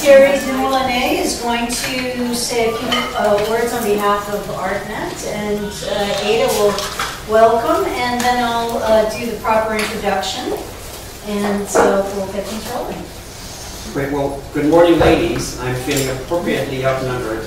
Thierry Dumoulin is going to say a few words on behalf of ArtNet, and Ada will welcome, and then I'll do the proper introduction, and we'll get things rolling. Great. Well, good morning, ladies. I'm feeling appropriately outnumbered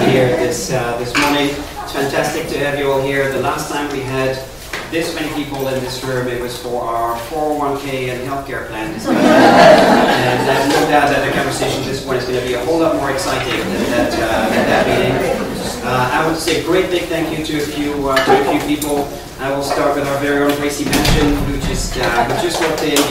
here this morning. It's fantastic to have you all here. The last time we had this many people in this room, it was for our 401k and healthcare plan discussion. And I have no doubt that the conversation this morning is going to be a whole lot more exciting than that meeting. I would say a great big thank you to a few people. I will start with our very own Gracie Mansion, who just walked in.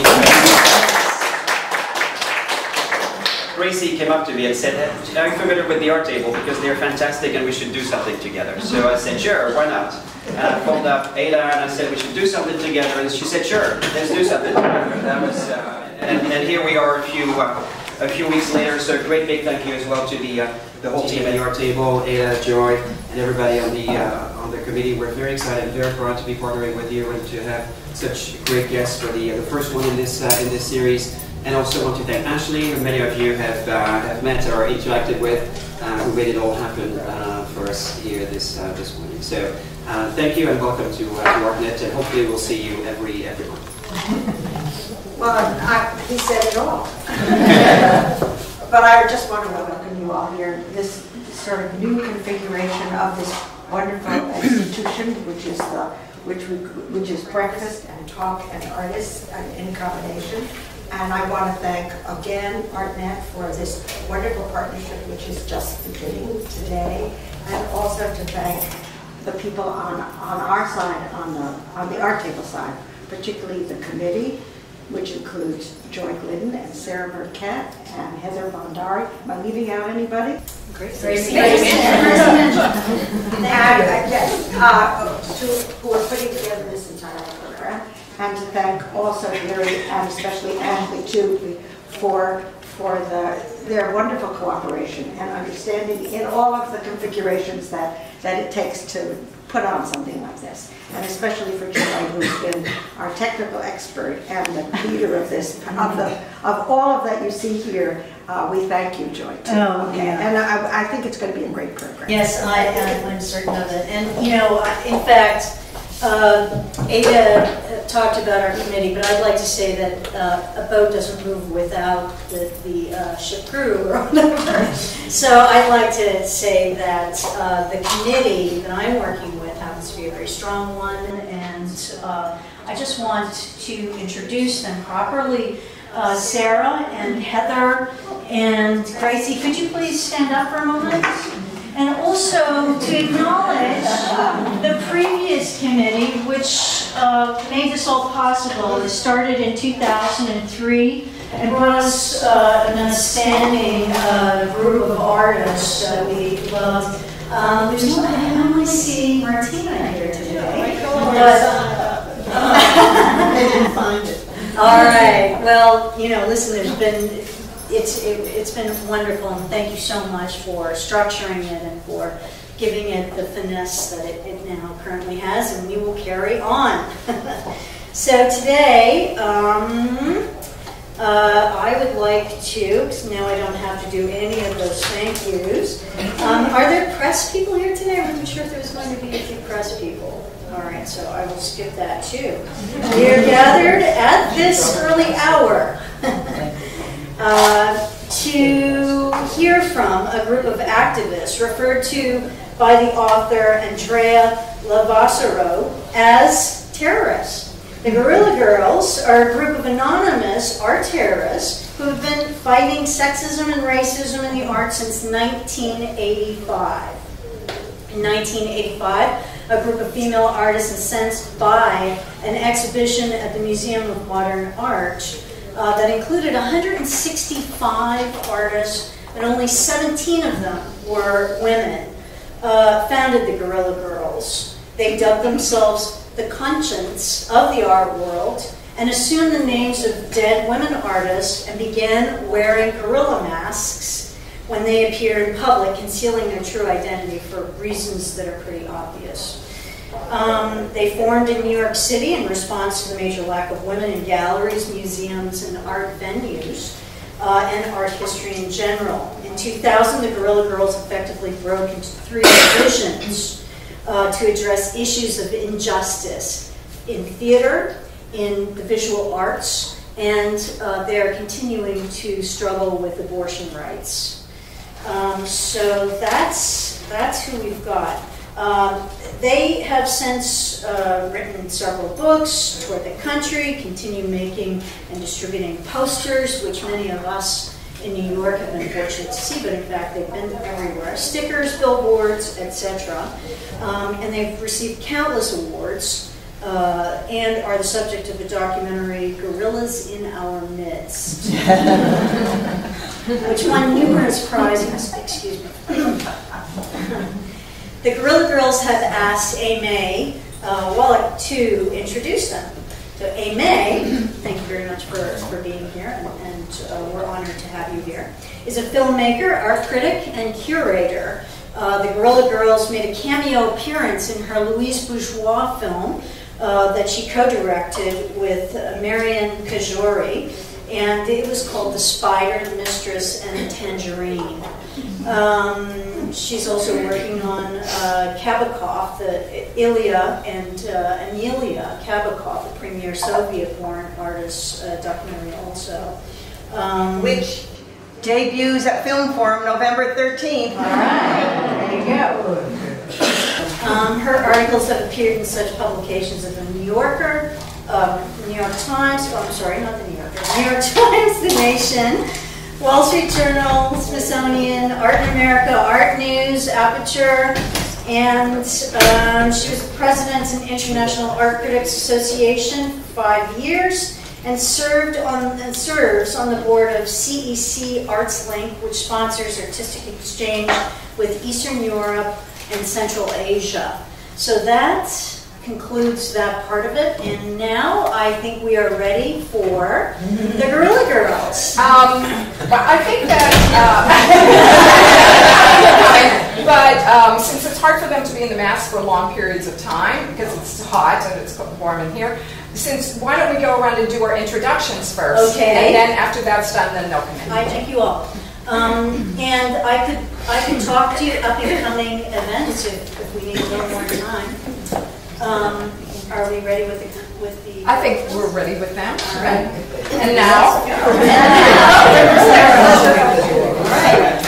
Gracie came up to me and said, "Are you familiar with the ArtTable? Because they're fantastic and we should do something together." So I said, "Sure, why not?" And I called up Ada and I said, "We should do something together." And she said, "Sure, let's do something together." That was, and here we are a few weeks later. So a great big thank you as well to the whole team at the ArtTable, Ada, Joy, and everybody on the committee. We're very excited, very proud to be partnering with you and to have such great guests for the first one in this series. And also want to thank Ashley, who many of you have met or interacted with, who made it all happen for us here this morning. So thank you and welcome to ArtNet, and hopefully we'll see you every month. Well, he said it all. But I just want to welcome you all here. This sort of new configuration of this wonderful institution, which is breakfast and talk and artists in combination. And I want to thank again ArtNet for this wonderful partnership, which is just beginning today, and also to thank the people on our side, on the ArtTable side, particularly the committee, which includes Joy Glidden and Sarah Burkett and Heather Bondari. Am I leaving out anybody? Gracie. And yes, who are putting together this entire program. And to thank also Mary and especially Ashley too for their wonderful cooperation and understanding in all of the configurations that it takes to put on something like this. And especially for Joy, who's been our technical expert and the leader of this, of all of that you see here. We thank you, Joy, too. Oh, okay. Yeah. And I think it's going to be a great program. Yes, I'm certain of it. And in fact, Ada talked about our committee, but I'd like to say that a boat doesn't move without the ship crew or whatever. So I'd like to say that the committee that I'm working with happens to be a very strong one, and I just want to introduce them properly. Sarah and Heather and Gracie, could you please stand up for a moment? And also to acknowledge the previous committee, which made this all possible. It started in 2003 and brought us an outstanding group of artists that we loved. There's no, I'm only seeing Martina here today. They didn't find it. All right. Well, listen, it's been wonderful, and thank you so much for structuring it and for giving it the finesse that it now currently has, and we will carry on. So today, I would like to, because now I don't have to do any of those thank yous. Are there press people here today? I wasn't sure if there was going to be a few press people. All right, so I will skip that too. We are gathered at this early hour to hear from a group of activists referred to by the author Andrea Lavassero as terrorists. The Guerrilla Girls are a group of anonymous art terrorists who have been fighting sexism and racism in the arts since 1985. In 1985, a group of female artists incensed by an exhibition at the Museum of Modern Art that included 165 artists, and only 17 of them were women, founded the Guerrilla Girls. They dubbed themselves the conscience of the art world and assumed the names of dead women artists and began wearing gorilla masks when they appeared in public, concealing their true identity for reasons that are pretty obvious. They formed in New York City in response to the major lack of women in galleries, museums, and art venues. and art history in general. In 2000, the Guerrilla Girls effectively broke into 3 divisions to address issues of injustice in theater, in the visual arts, and they're continuing to struggle with abortion rights. So that's who we've got. They have since written several books, toured the country, continue making and distributing posters, which many of us in New York have been fortunate to see, but in fact they've been everywhere. Stickers, billboards, etc. And they've received countless awards and are the subject of the documentary Gorillas in Our Midst, which won numerous prizes. Excuse me. The Guerrilla Girls have asked Amei Wallach to introduce them. So Amei, thank you very much for being here, and we're honored to have you here, is a filmmaker, art critic, and curator. The Guerrilla Girls made a cameo appearance in her Louise Bourgeois film that she co-directed with Marion Kajori, and it was called The Spider, the Mistress, and the Tangerine. She's also working on Kabakov, the Ilya and Amelia Kabakov, the premier Soviet-born artist documentary also. Which debuts at Film Forum November 13th. All right, there you go. Her articles have appeared in such publications as The New Yorker, New York Times, oh, I'm sorry, not The New Yorker, New York Times, The Nation, Wall Street Journal, Smithsonian, Art in America, Art News, Aperture, and she was president in International Art Critics Association for 5 years, and serves on the board of CEC Arts Link, which sponsors artistic exchange with Eastern Europe and Central Asia. So that concludes that part of it, and now I think we are ready for the Guerrilla Girls. I think that, but since it's hard for them to be in the mask for long periods of time because it's hot and it's warm in here, why don't we go around and do our introductions first? Okay. And then after that's done, then they'll come in. I thank you all. And I could talk to you up and coming events if we need a little more time. Are we ready with the? I think we're ready with them. All right. And now. All right.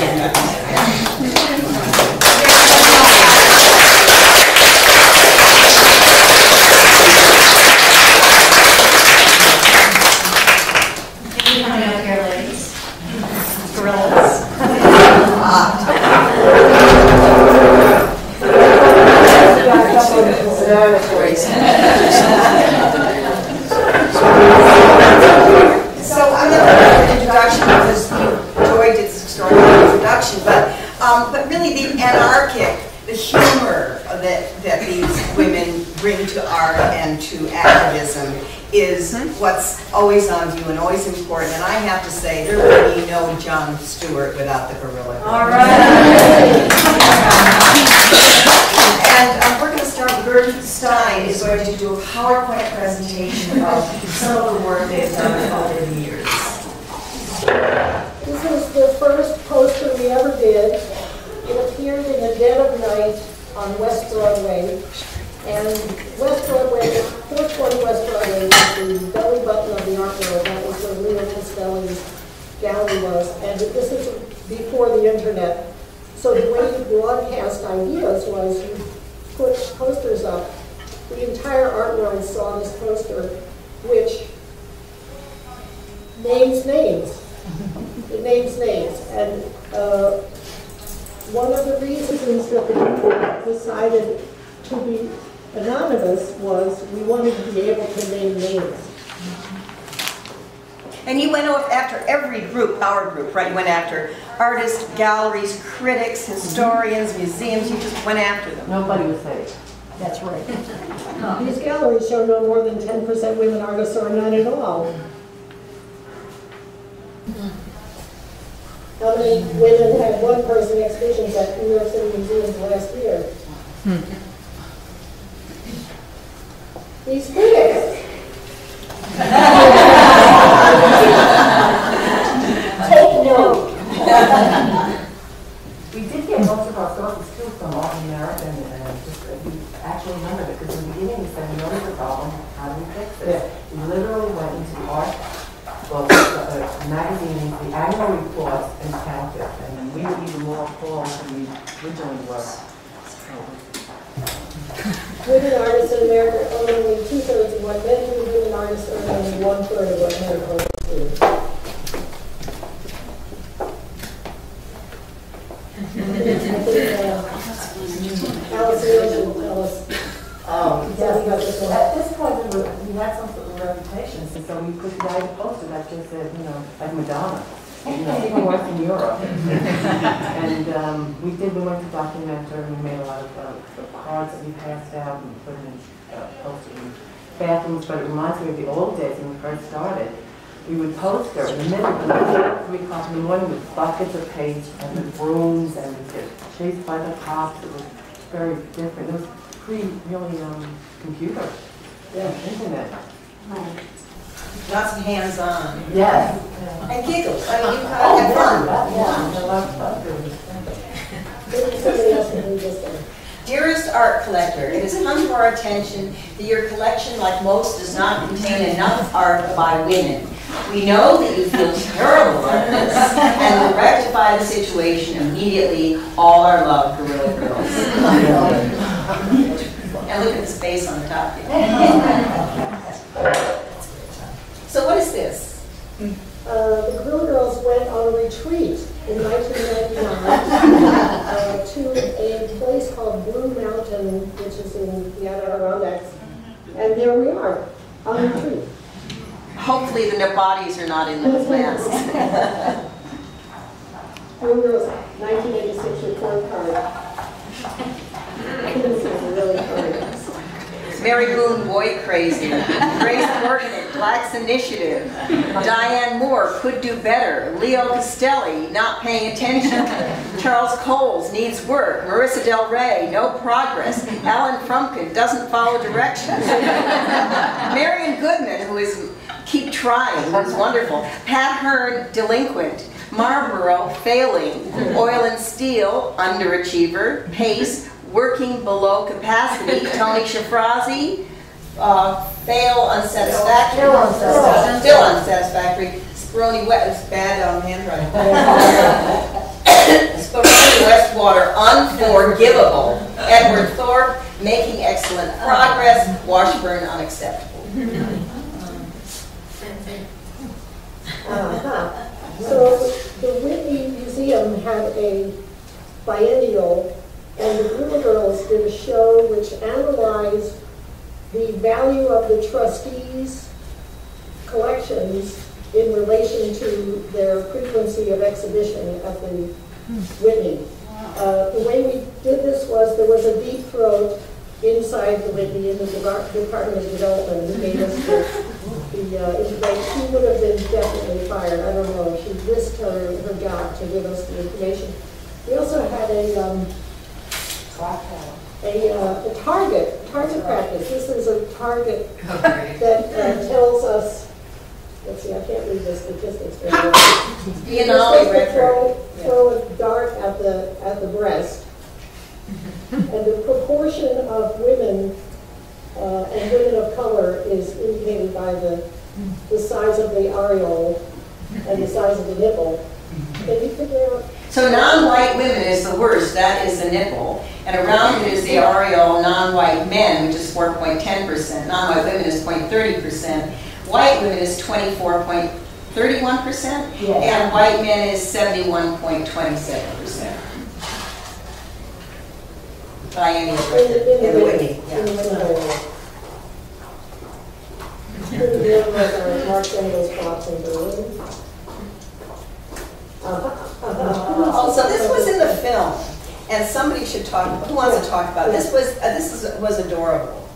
Coming up here, ladies. Gorillas. So I'm going to do an introduction because Joy did this extraordinary introduction, but really the anarchic, the humor that these women bring to art and to activism is what's always on view and always important. And I have to say, there would be no John Stewart without the Guerrilla Girls. All right. And we're going to start with Gertrude Stein is going to do a PowerPoint presentation of some of the work they've done over the years. This is the first poster we ever did. It appeared in the dead of night on West Broadway. And West Broadway, 420 West Broadway was the belly button of the art world. That was where Leo Castelli's gallery was. And this is before the internet. So the way you broadcast ideas was you put posters up. The entire art world saw this poster, which names names. It names names. And one of the reasons that the people decided to be anonymous was we wanted to be able to name names. And you went after every group, our group, right? You went after artists, galleries, critics, historians, museums. You just went after them. Nobody was safe. That's right. These galleries show no more than 10% women artists or none at all. How many women had one-person exhibitions at New York City museums last year? These critics. to remember it, because in the beginning he said, we know there's a problem, how do we fix it? He literally went into the art book, magazines, the annual reports, and counted. And we were even more appalled than we originally were. Women artists in America own only 2/3 of what men do. Women artists earn only 1/3 of what men own do. Alice Nielsen will tell us. At this point, we had some sort of reputation, so we could write a poster that just said, you know, like Madonna, you know, even worse in Europe. And we went to documentary, and we made a lot of cards that we passed out and put in posters in bathrooms, but it reminds me of the old days when we first started. We would poster in the middle of the night, 3 o'clock in the morning, with buckets of paint and with brooms, and we get chased by the cops. It was very different. It was really computer, internet. Lots of hands-on. Yes. And giggles. I mean, you kind of have fun. I love Somebody else can read this one. Dearest art collector, it has come to our attention that your collection, like most, does not contain enough art by women. We know that you feel terrible about this and will rectify the situation immediately. All our love, Guerrilla Girls. And look at the space on the top here. So what is this? The Guerrilla Girls went on a retreat in 1999 to a place called Blue Mountain, which is in the Adirondacks. And there we are, on a retreat. Hopefully the bodies are not in the masks. Guerrilla Girls 1986 report card. This is really funny. Mary Boone, Boy Crazy. Grace Morgan at Blacks Initiative. Diane Moore, Could Do Better. Leo Castelli, Not Paying Attention. Charles Coles, Needs Work. Marissa Del Rey, No Progress. Alan Frumpkin, Doesn't Follow Directions. Marion Goodman, who is Keep Trying, who's wonderful. Pat Hearn, Delinquent. Marlboro, Failing. Oil and Steel, Underachiever. Pace, Working Below Capacity. Tony Shafrazi, Fail Unsatisfactory. Still Unsatisfactory. Speroni Wet, it's bad handwriting. Speroni Westwater, Unforgivable. Edward Thorpe, Making Excellent Progress. Washburn, Unacceptable. So the Whitney Museum had a biennial, and the Guerrilla Girls did a show which analyzed the value of the trustees' collections in relation to their frequency of exhibition at the Whitney. The way we did this was there was a deep throat inside the Whitney in the Department of Development who gave us the information. She would have been definitely fired. I don't know. She risked her job to give us the information. We also had a target practice. This is a target that tells us. Let's see, I can't read the statistics very well. Throw a dart at the breast, and the proportion of women and women of color is indicated by the size of the areole and the size of the nipple. Can you figure out? So non-white women is the worst, that is the nipple. And around it is the areole, non-white men, which is 4.10%. Non-white women is 0.30%. White women is 24.31%. Yes. And white men is 71.27%. By any of in the Whitney. So this was in the film, and somebody should talk. Who wants to talk about it? This was adorable.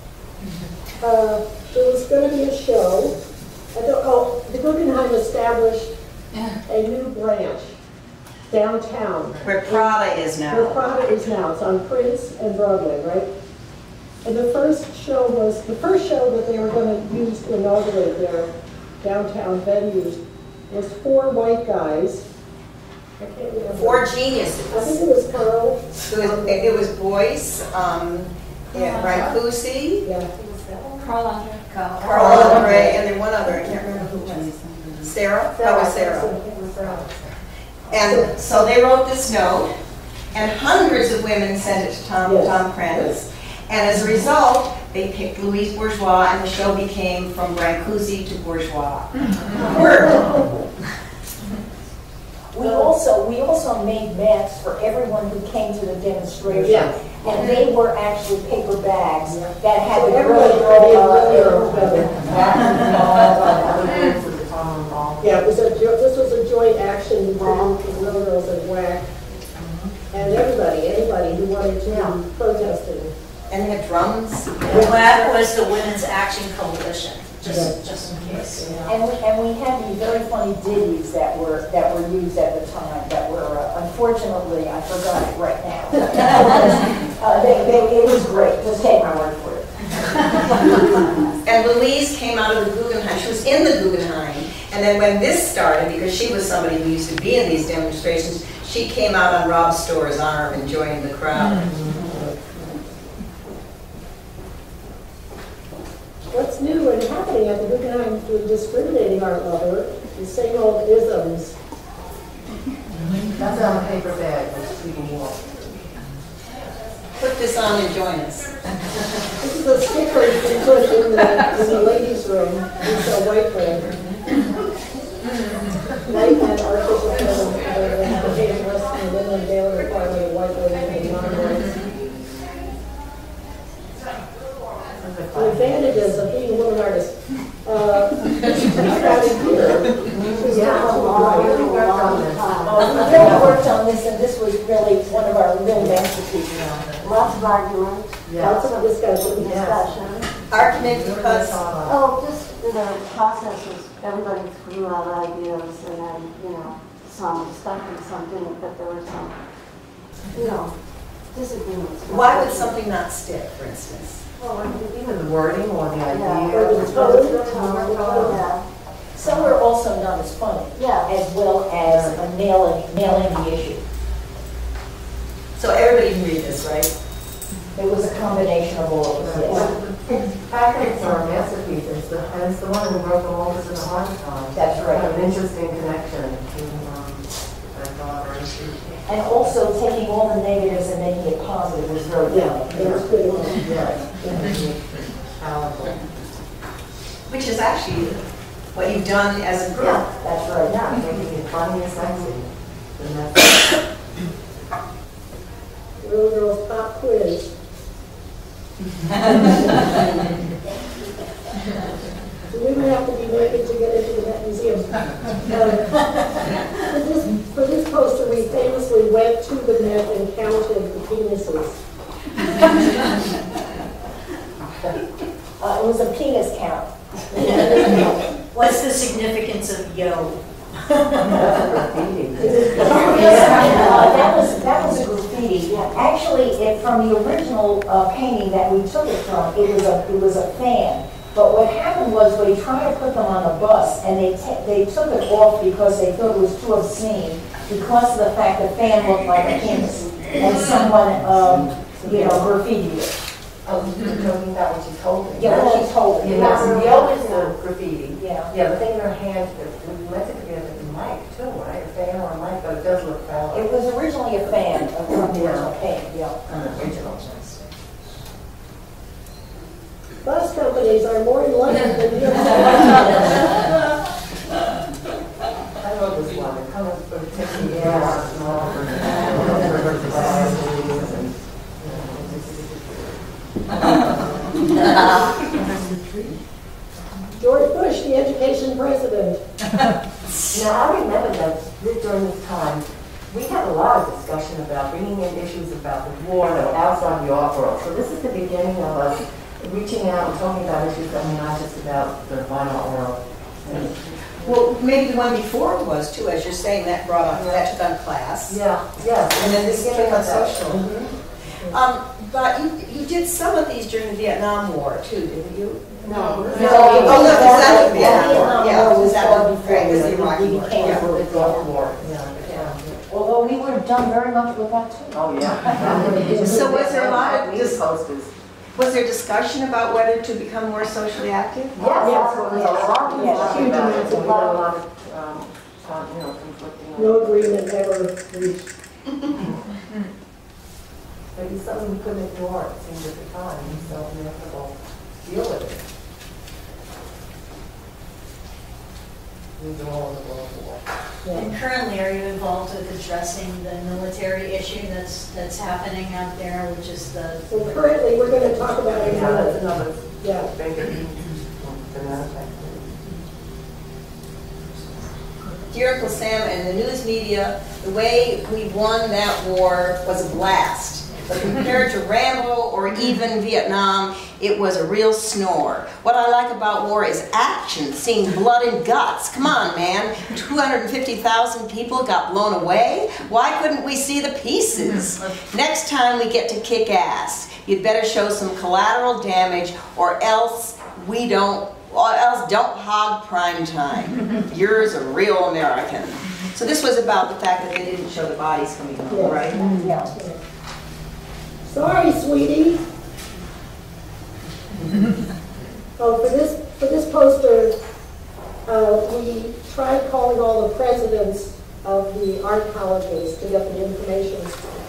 There was going to be a show. The Guggenheim established a new branch downtown. Where Prada is now. Where Prada is now. It's on Prince and Broadway, right? And the first show that they were going to use to inaugurate their downtown venues was 4 white guys. I can't remember. 4 geniuses. I think it was Carl. It was Boyce, Brancusi, Yeah. Carl Andre. Carl Andre, and then one other, I can't remember who it was. Sarah? That was Sarah. And so they wrote this note, and hundreds of women sent it to Tom Prince. And as a result, they picked Louise Bourgeois, and the show became From Brancusi to Bourgeois. Word. We also made maps for everyone who came to the demonstration. Yeah. And they were actually paper bags that had the everybody Yeah, this was a joint action between the Guerrilla Girls and WAC. And anybody who wanted to be protesting. And they had drums. WAC was the Women's Action Coalition, just in case. And we had these very funny ditties that were used at the time that were unfortunately I forgot it right now. It was great. Just take my word for it. And Louise came out of the Guggenheim. She was in the Guggenheim. And then when this started, because she was somebody who used to be in these demonstrations, she came out on Rob Store's arm and joined the crowd. What's new and happening at the Guggenheim for discriminating art lover? The same old isms. That's on a paper bag, that's speaking wall. Put this on and join us. This is a sticker you can put in the ladies' room. It's a white bag. White and artificial feathers, the application less than the women daily requirement of white women and non-whites. The advantages of being a woman artist. This crowded here. We really worked on this, and this was really one of our real masterpieces. Lots of argument, Lots of discussion. ArtNet because just the process was everybody threw out ideas, and then some stuck and some didn't, but there were some disagreements. why would something not stick, for instance? Well, even the wording or the idea. Yeah. Some were also not as funny, as well as nailing the issue. So everybody can read this, right? It was a combination of all of us, yes. Packets are masterpieces, and it's the one who wrote the longest in the hardest time. That's right. An interesting connection between my daughter and she. And also taking all the negatives and making it positive was very good. It was pretty well. Powerful. Which is actually what you've done as a group. That's right. Making it funny and sexy. Guerrilla Girls pop quiz. So we would have to be naked to get into the Met Museum. For this poster, we famously went to the Met and counted the penises. It was a penis count. What's the significance of yo? That was a graffiti. Actually, from the original painting that we took it from, it was a fan. But what happened was we tried to put them on the bus, and they took it off because they thought it was too obscene because of the fact the fan looked like a penis, and someone graffitied it. Oh, you're talking about what she's holding. Yeah, what she's holding. The oldest graffiti. Yeah. Yeah, the thing in her hand, we meant it to be a mic too, right? A fan or a mic, but it does look phallic. It was originally a fan of the original painting, Original. Bus companies are more enlightened than you. I love this one. It kind of takes the air out of George Bush, the education president. Now, I remember that during this time, we had a lot of discussion about bringing in issues about the war that were outside the art world. So this is the beginning of us reaching out and talking about issues that were not just about the fine art world. Well, maybe the one before was too, as you're saying, that took on class. Yeah. And then this took on social. Mm-hmm. But you did some of these during the Vietnam War too, didn't you? No. Oh, no, because that was Vietnam War. Yeah, was that far was before right, was the we Iraqi War. became Yeah. a group. War. Although we would have done very much with that too. Oh, yeah. So was there a lot of these posters? Was there discussion about whether to become more socially active? Yes, Yes, well, there's a lot of Yes, talk huge about it, amounts and of we had a lot of, conflicting. No agreement ever reached. But it's something we couldn't ignore, it seemed at the time, so we have to all deal with it. These are all in the World War. And currently, are you involved with addressing the military issue that's happening out there, which is the... So currently, we're going to talk about it. Yeah, that's another Yeah. big thing. Dear Uncle Sam and the news media, the way we won that war was a blast. But compared to Rambo or even Vietnam, it was a real snore. What I like about war is action, seeing blood and guts. Come on, man. 250,000 people got blown away. Why couldn't we see the pieces? Next time we get to kick ass, you'd better show some collateral damage, or else don't hog prime time. You're a real American. So this was about the fact that they didn't show the bodies coming home, right? Yeah. Sorry, sweetie. Oh, for this poster, we tried calling all the presidents of the art colleges to get the information,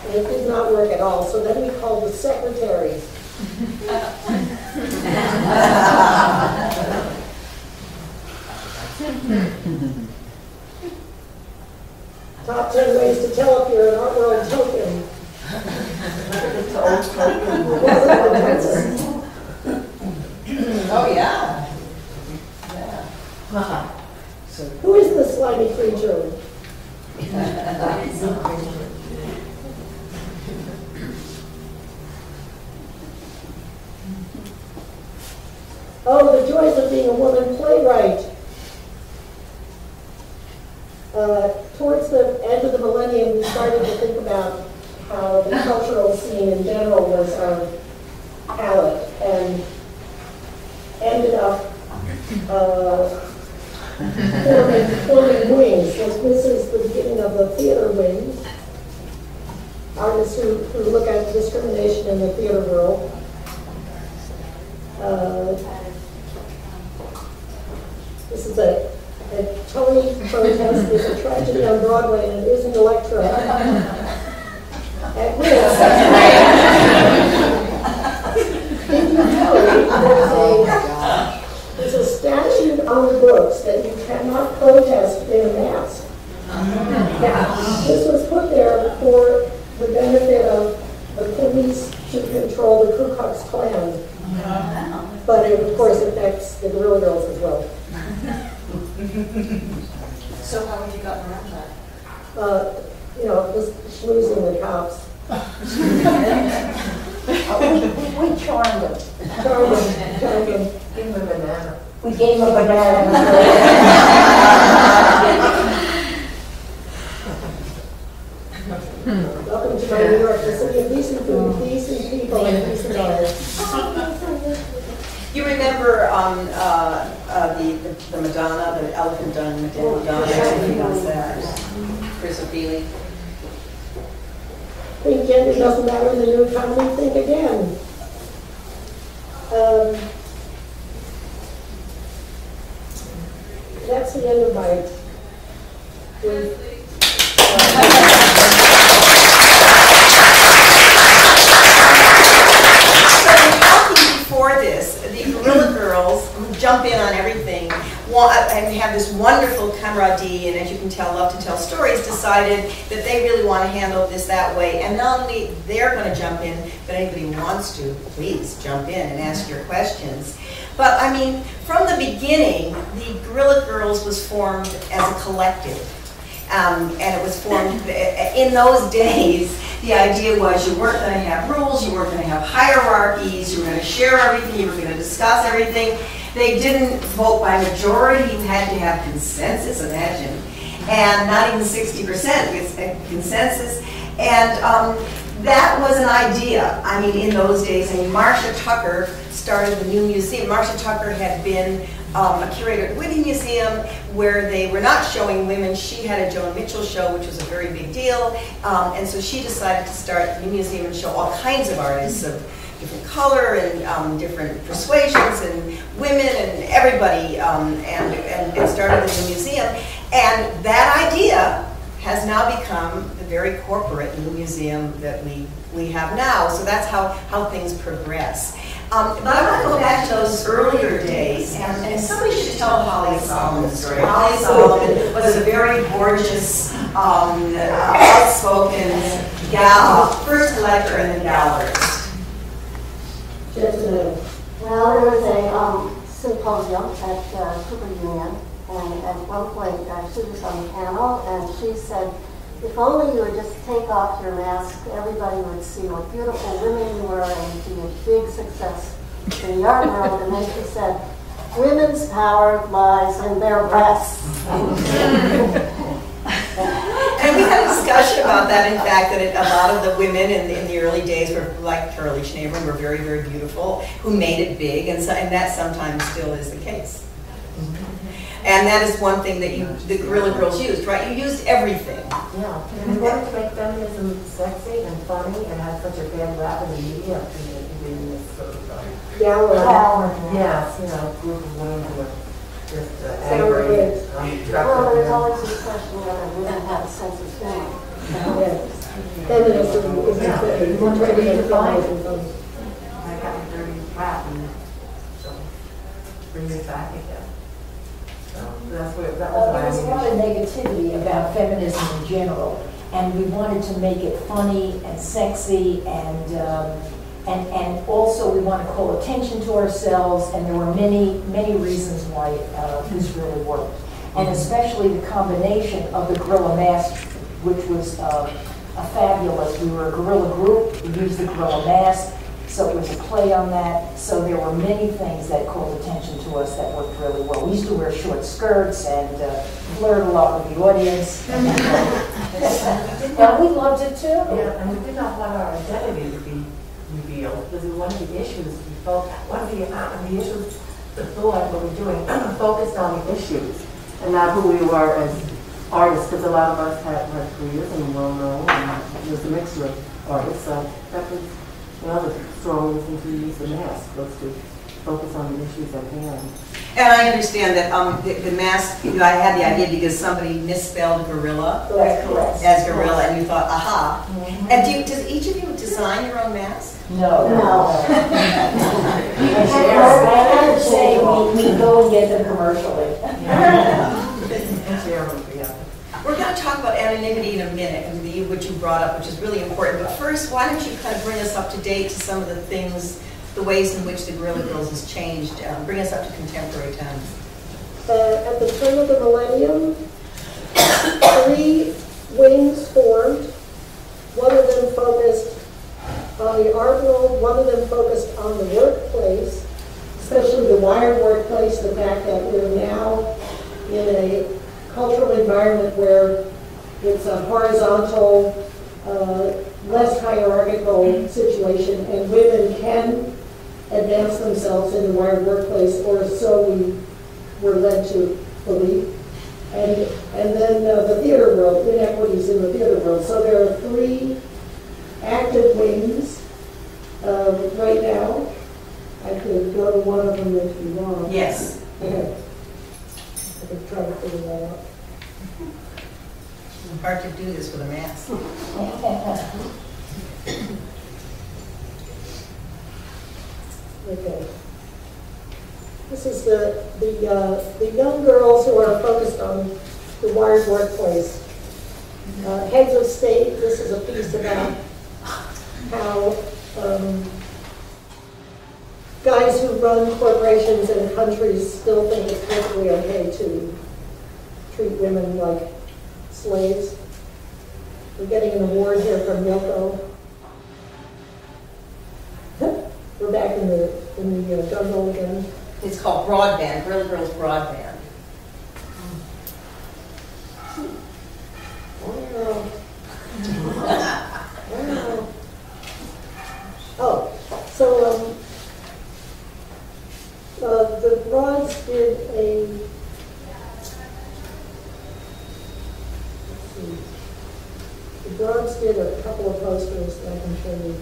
and it did not work at all. So then we called the secretaries. Top 10 ways to tell if you're an art world token. Oh, yeah. Who is this slimy creature? Oh, the joys of being a woman playwright. Towards the end of the millennium, we started to think about how the cultural scene in general was our palette, and ended up forming wings. This is the beginning of the theater wing. Artists who look at discrimination in the theater world. This is a Tony protest. There's a tragedy on Broadway, and it isn't Electra. At risk. If you know, there's a statute on the books that you cannot protest in a mask. This was put there for the benefit of the police to control the Ku Klux Klan. But it, of course, affects the Guerrilla Girls as well. So how have you gotten around that? Just schmoozing the cops. We charmed them. Charmed them. Give them a banana. We gave them a banana. Welcome to my New York, the city of decent food, decent people, and decent art. You remember the Madonna, the elephant Madonna? Was that Chris O'Feely? Think gender doesn't matter in the new economy, think again. That's the end of my brief. Before this, the Guerrilla Girls jump in on everything and have this wonderful camaraderie, and as you can tell, love to tell stories, decided that they really want to handle this that way. And not only they're going to jump in, but anybody who wants to, please jump in and ask your questions. But I mean, from the beginning, the Guerrilla Girls was formed as a collective. And it was formed, in those days, the idea was you weren't going to have rules, you weren't going to have hierarchies, you were going to share everything, you were going to discuss everything. They didn't vote by majority, you had to have consensus, imagine. And not even 60%, it's a consensus. And that was an idea. I mean, in those days, Marcia Tucker started the new museum. Marcia Tucker had been a curator at Whitney Museum, where they were not showing women. She had a Joan Mitchell show, which was a very big deal, and so she decided to start the new museum and show all kinds of artists, of different color and different persuasions and women and everybody, and it started in the museum. And that idea has now become the very corporate new museum that we have now. So that's how things progress. But I want to go back to those earlier days, and somebody should tell Holly Solomon's story. Holly Solomon was a very gorgeous, outspoken gal, first collector and then gallerist. Well, there was a symposium at Cooper Union, and at one point she was on the panel, and she said, if only you would just take off your mask, everybody would see what beautiful women you were and be a big success in the art world. And then she said, women's power lies in their breasts. And we had a discussion about that, in fact, that a lot of the women in the early days were like Carolee Schneeberg, were very, very beautiful, who made it big, and that sometimes still is the case. And that is one thing that the Guerrilla Girls used, right? You used everything. Yeah, and we wanted to make feminism sexy and funny and have such a bad rap in the media. Yes, group of women who were just angry. Well, there's always this question whether women have a sense of humor. Feminism is one way to define it. I got a dirty rap and so bring it back again. That was There was a lot of negativity about feminism in general, and we wanted to make it funny and sexy, and also we want to call attention to ourselves, and there were many reasons why this really worked, and especially the combination of the guerrilla mask, which was a fabulous. We were a guerrilla group. We used the guerrilla mask. So it was a play on that. So there were many things that called attention to us that worked really well. We used to wear short skirts and flirt a lot with the audience. And we loved it too. Yeah, and we did not want our identity to be revealed because one of the issues we felt, one of the issues the thought what we're doing focused on the issues and not who we were as artists, because a lot of us had careers and well known, and it was a mixture of artists. So that was another strong reason to use the mask, was to focus on the issues at hand. And I understand that the mask, I had the idea because somebody misspelled gorilla as gorilla, and you thought, aha. And does each of you design your own mask? No. I would say we go and get them commercially. We're going to talk about anonymity in a minute, which you brought up, which is really important. But first, why don't you kind of bring us up to date to some of the things, the ways in which the Guerrilla Girls has changed. Bring us up to contemporary times. At the turn of the millennium, 3 wings formed. One of them focused on the art world, one of them focused on the workplace, especially the wired workplace, the fact that we're now in a cultural environment where it's a horizontal, less hierarchical situation, and women can advance themselves in the wired workplace, or so we were led to believe. And then the theater world, inequities in the theater world. So there are 3 active wings right now. I could go to one of them if you want. Yes. Okay. I could try to figure that out. It's hard to do this with a mask. Okay. This is the young girls who are focused on the wired workplace. Heads of state. This is a piece about how guys who run corporations and countries still think it's perfectly okay to treat women like slaves. We're getting an award here from Yoko. We're back in the jungle again. It's called Broadband, Guerrilla Girls Broadband. Oh, so the Broads did a, let's see, the Broads did a couple of posters that I can show you.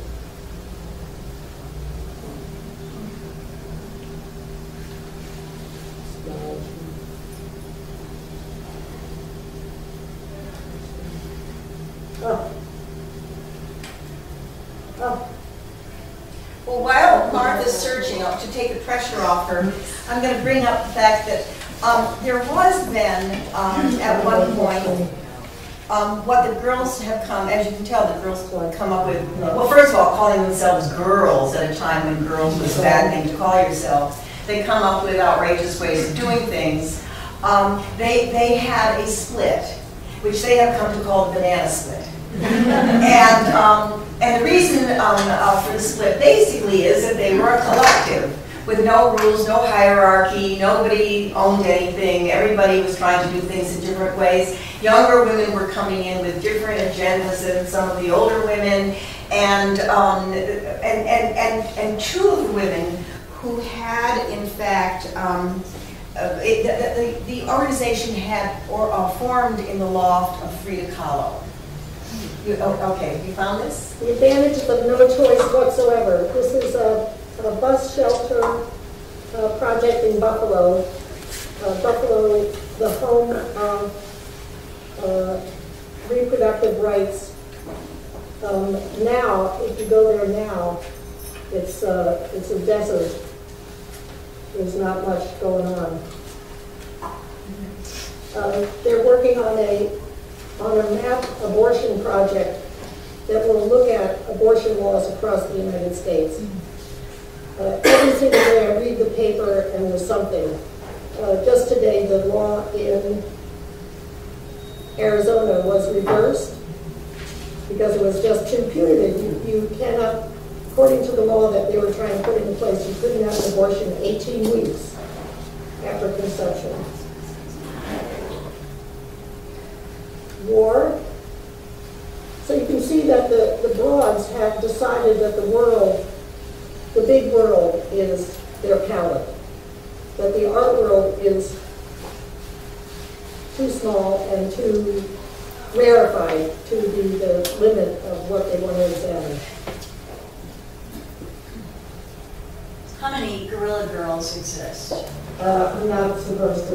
to take the pressure off her, I'm going to bring up the fact that there was then, at one point, what the girls have come, as you can tell, the girls have come up with, well, first of all, calling themselves girls at a time when girls was a bad thing to call yourself. They come up with outrageous ways of doing things. They had a split, which they have come to call the banana split. And the reason for the split basically is that they were a collective with no rules, no hierarchy, nobody owned anything, everybody was trying to do things in different ways. Younger women were coming in with different agendas than some of the older women, and two of the women who had, in fact, the organization had formed in the loft of Frida Kahlo. Okay, you found this? The advantages of no choice whatsoever. This is a bus shelter project in Buffalo. Buffalo, the home of reproductive rights. Now, if you go there now, it's a desert. There's not much going on. They're working on a map abortion project that will look at abortion laws across the United States. Every single day I read the paper and there's something. Just today the law in Arizona was reversed because it was just too punitive. You cannot, according to the law that they were trying to put into place, you couldn't have an abortion 18 weeks after conception. War. So you can see that the broads have decided that the world, the big world, is their palette. That the art world is too small and too rarefied to be the limit of what they want to examine. How many Guerrilla Girls exist? I'm not supposed to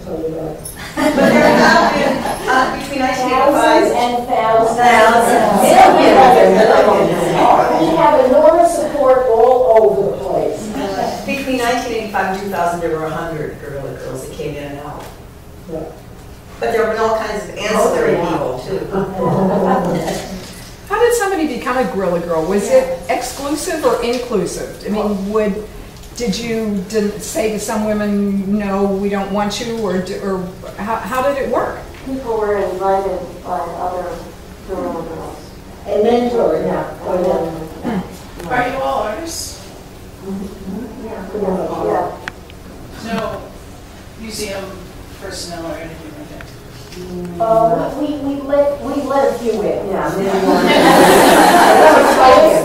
tell you that. But there have been, between 1985 and thousands. Millions. We have enormous support all over the place. Between 1985 and 2000, there were 100 Guerrilla Girls that came in and out. Yeah. But there have been all kinds of ancillary people, too. How did somebody become a Guerrilla Girl? Was it exclusive or inclusive? I mean, did you say to some women, no, we don't want you, or how did it work? People were invited by other Guerrilla Girls. A mentor, yeah. Are you all artists? Yeah. No museum personnel or anything like that? We let a few in. Yeah,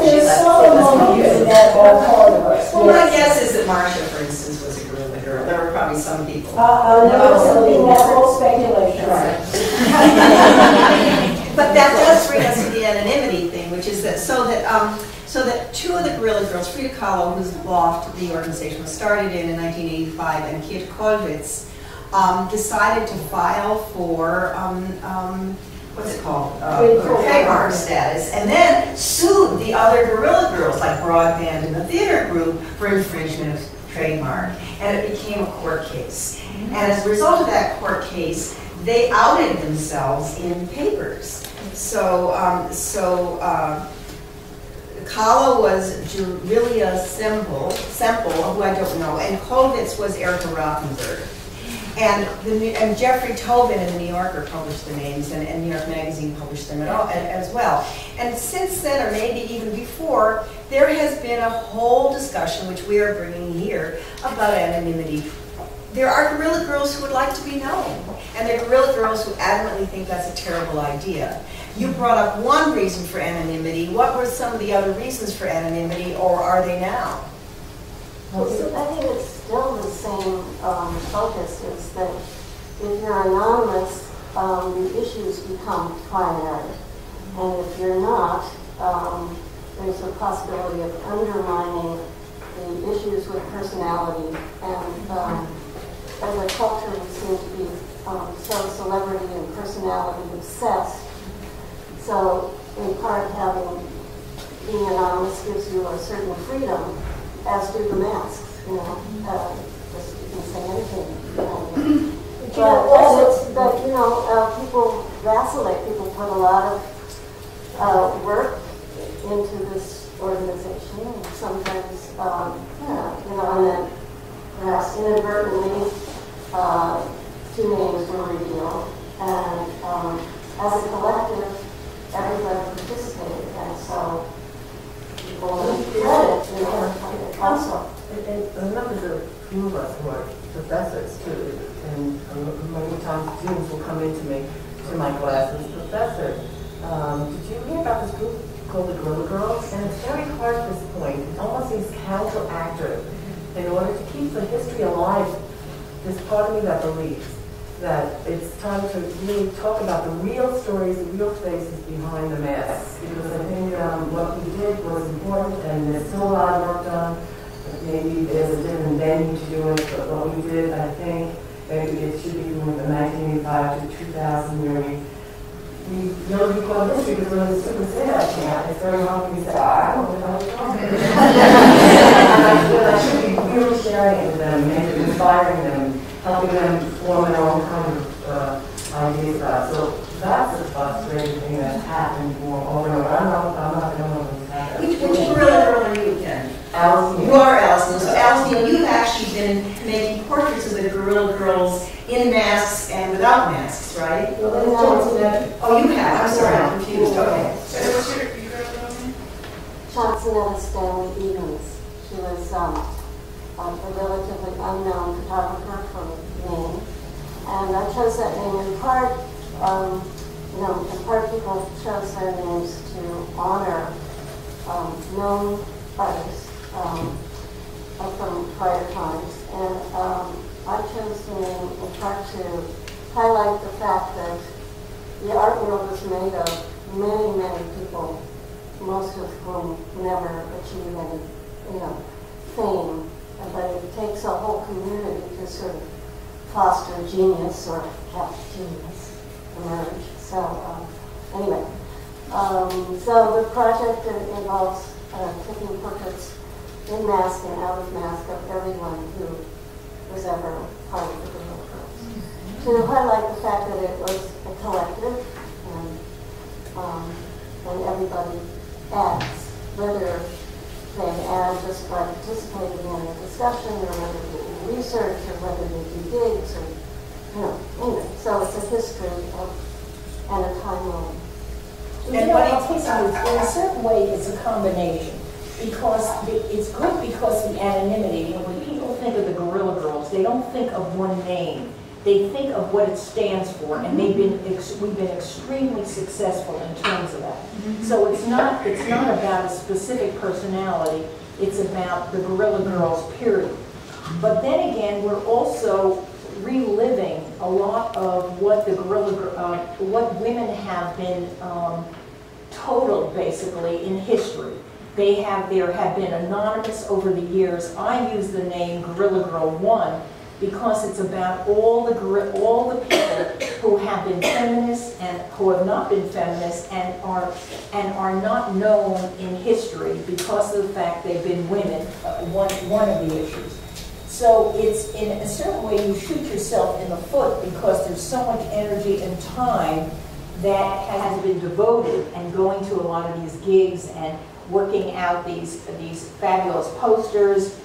There's some among you that are part of us. Well, my guess is that Marcia, for instance, was a Guerrilla Girl. There were probably some people. That's all speculation. Right. But that does bring us to the anonymity thing, which is that so that two of the Guerrilla Girls, Frida Kahlo, whose loft, the organization was started in 1985, and Kit Kollwitz, decided to file for what's it called? Trademark status, and then sued the other Guerrilla Girls, like Broadband and the theater group, for infringement of trademark, and it became a court case. And as a result of that court case, they outed themselves in papers. So, Kahlo was Julia Semple, who I don't know, and Kollwitz was Erica Rothenberg. And Jeffrey Tobin in the New Yorker published the names, and New York Magazine published them as well. And since then, or maybe even before, there has been a whole discussion, which we are bringing here, about anonymity. There are Guerrilla Girls who would like to be known, and there are Guerrilla Girls who adamantly think that's a terrible idea. You brought up one reason for anonymity. What were some of the other reasons for anonymity, or are they now? I think it's still the same focus, is that if you're anonymous, the issues become primary. And if you're not, there's a possibility of undermining the issues with personality. And as a culture, we seem to be so celebrity and personality obsessed. So in part, being anonymous gives you a certain freedom. as do the masks, you know, just you can say anything. But you know, people vacillate. People put a lot of work into this organization, and sometimes, you know, and then perhaps inadvertently, two names were revealed, and as a collective, everybody participated, and so people credit, you know, also. And remember, the few of us who are professors too, and many times students will come into me, to my classes, Professor, did you hear about this group called the Guerrilla Girls? And it's very hard at this point. It almost seems counteractive in order to keep the history alive. There's part of me that believes that it's time to really talk about the real stories, the real faces behind the masks. Because I think what we did was important, and there's still a lot of work done. Maybe there's a different venue to do it, but what we did, I think, maybe it should be from the 1985 to 2000, where we know we call history because we're in the super sad camp. It's very hard for me to say, I don't know what I'm talking about. And I feel I should be really sharing it with them and inspiring them, helping them form their own kind of ideas about it. So that's a frustrating thing that's happened more over and over. I'm not the only one who's happened. Which Guerrilla Girl are you again? Alison. You are Alison. So Alison, you've actually been making portraits of the Guerrilla Girls in masks and without masks, right? Well, that's Johnson. Oh, you have. I'm sorry, I'm confused. Okay. So what's your girl name? Johnsonetta Stanley Evans. She was a relatively unknown photographer from Maine. And I chose that name in part, you know, in part people chose their names to honor known artists from prior times. And I chose the name in part to highlight the fact that the art world is made of many, many people, most of whom never achieve any, you know, fame. But it takes a whole community to sort of foster genius or help genius emerge. So anyway, so the project involves taking portraits in mask and out of mask of everyone who was ever part of the Guerrilla Girls. To highlight the fact that it was a collective and everybody adds, whether they add just by participating in a discussion or whether they do research or whether they do gigs or, you know, anyway. So it's a history of and a timeline. And what in a certain way, it's a combination. Because it's good because the anonymity. You know, when people think of the Guerrilla Girls, they don't think of one name. They think of what it stands for, and we've been extremely successful in terms of that. So it's not about a specific personality. It's about the Guerrilla Girls, period. But then again, we're also reliving a lot of what the what women have been totaled basically in history. There have been anonymous over the years. I use the name Guerrilla Girl 1 because it's about all the people who have been feminists and who have not been feminists and are not known in history because of the fact they've been women. One of the issues. So it's in a certain way you shoot yourself in the foot because there's so much energy and time that has been devoted and going to a lot of these gigs and working out these fabulous posters,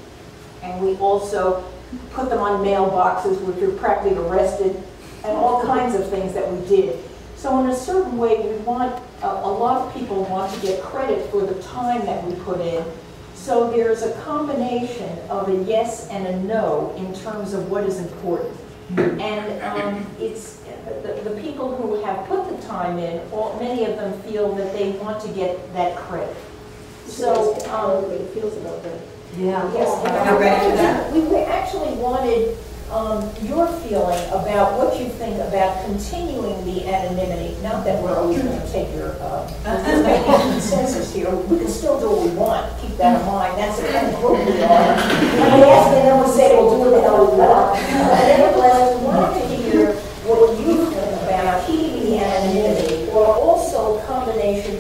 and we also put them on mailboxes which were practically arrested, and all kinds of things that we did. So in a certain way, we want a lot of people want to get credit for the time that we put in. So there's a combination of a yes and a no in terms of what is important, and it's the people who have put the time in. Many of them feel that they want to get that credit. So, how everybody feels about that. Yeah. Yes. Are you ready for that? We actually wanted your feeling about what you think about continuing the anonymity. Not that we're always going to take your consensus here. We can still do what we want. Keep that in mind. That's the kind of group we are. And yes, they never say we'll do what the hell we want. But nevertheless, we wanted to hear what you think about keeping the anonymity, or also a combination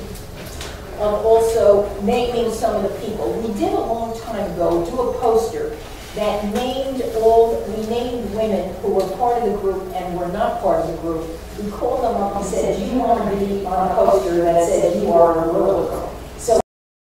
of also naming some of the people. We did a long time time ago, do a poster that we named women who were part of the group and were not part of the group. We called them up and said, do you want to be on a poster that said you are a Guerrilla Girl?